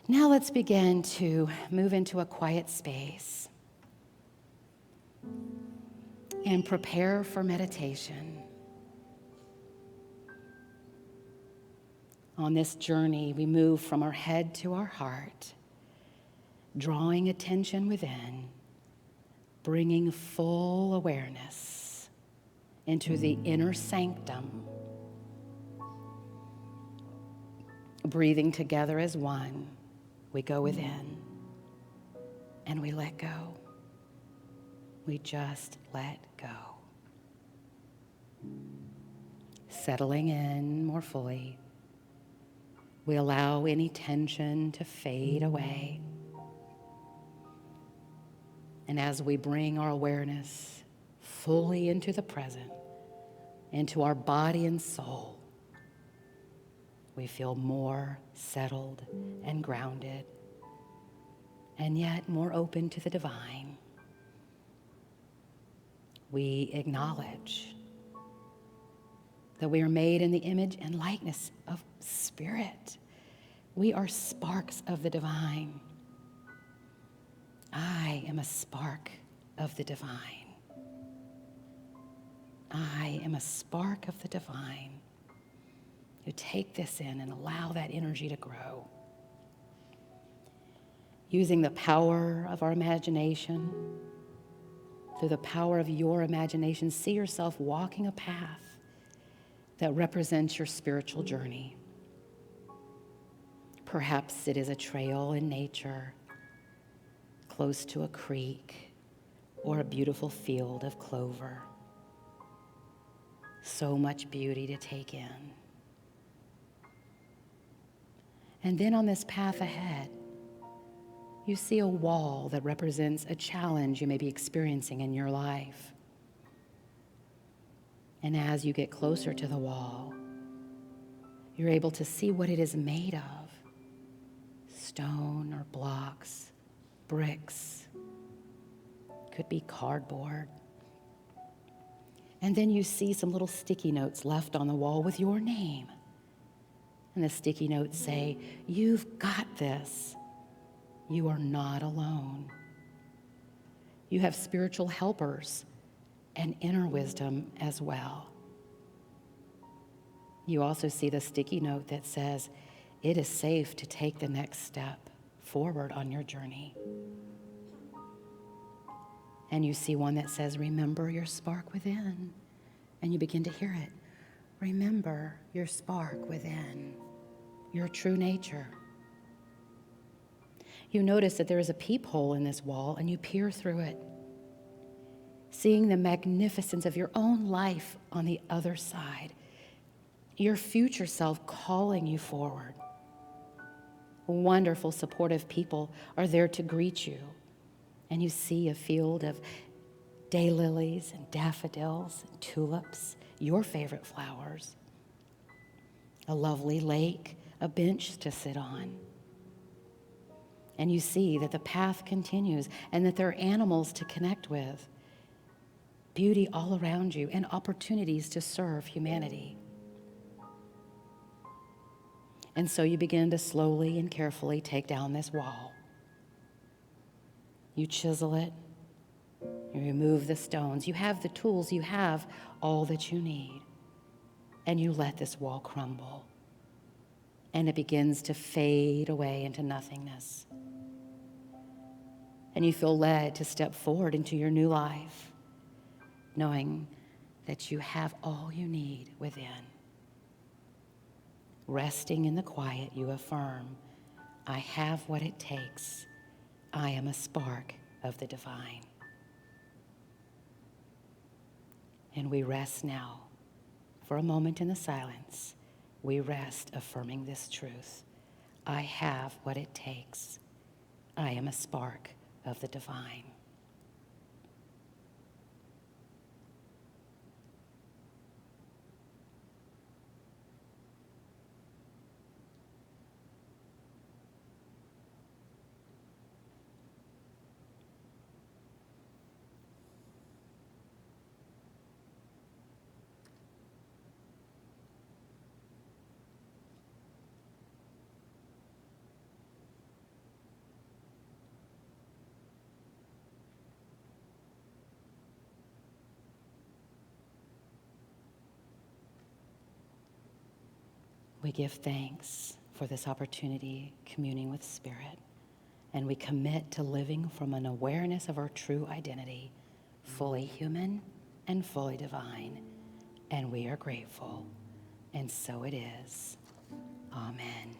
Now let's begin to move into a quiet space and prepare for meditation. On this journey, we move from our head to our heart, drawing attention within, bringing full awareness into the inner sanctum, breathing together as one. We go within and we let go. We just let go. Settling in more fully, we allow any tension to fade away. And as we bring our awareness fully into the present, into our body and soul, we feel more settled and grounded, and yet more open to the divine. We acknowledge that we are made in the image and likeness of Spirit. We are sparks of the divine. I am a spark of the divine. I am a spark of the divine. You take this in and allow that energy to grow. Using the power of our imagination, through the power of your imagination, see yourself walking a path that represents your spiritual journey. Perhaps it is a trail in nature, close to a creek, or a beautiful field of clover. So much beauty to take in. And then on this path ahead, you see a wall that represents a challenge you may be experiencing in your life. And as you get closer to the wall, you're able to see what it is made of. Stone or blocks, bricks, could be cardboard. And then you see some little sticky notes left on the wall with your name. And the sticky notes say, "You've got this. You are not alone." You have spiritual helpers and inner wisdom as well. You also see the sticky note that says, "It is safe to take the next step forward on your journey." And you see one that says, "Remember your spark within." And you begin to hear it. Remember your spark within, your true nature. You notice that there is a peephole in this wall, and you peer through it, seeing the magnificence of your own life on the other side, your future self calling you forward. Wonderful, supportive people are there to greet you, and you see a field of daylilies and daffodils and tulips, your favorite flowers, a lovely lake, a bench to sit on. And you see that the path continues and that there are animals to connect with, beauty all around you, and opportunities to serve humanity. And so you begin to slowly and carefully take down this wall. You chisel it, you remove the stones, you have the tools, you have all that you need, and you let this wall crumble. And it begins to fade away into nothingness. And you feel led to step forward into your new life, knowing that you have all you need within. Resting in the quiet, you affirm, "I have what it takes. I am a spark of the divine." And we rest now. For a moment in the silence, we rest affirming this truth. I have what it takes. I am a spark of the divine. We give thanks for this opportunity, communing with Spirit, and we commit to living from an awareness of our true identity, fully human and fully divine. And we are grateful, and so it is. Amen.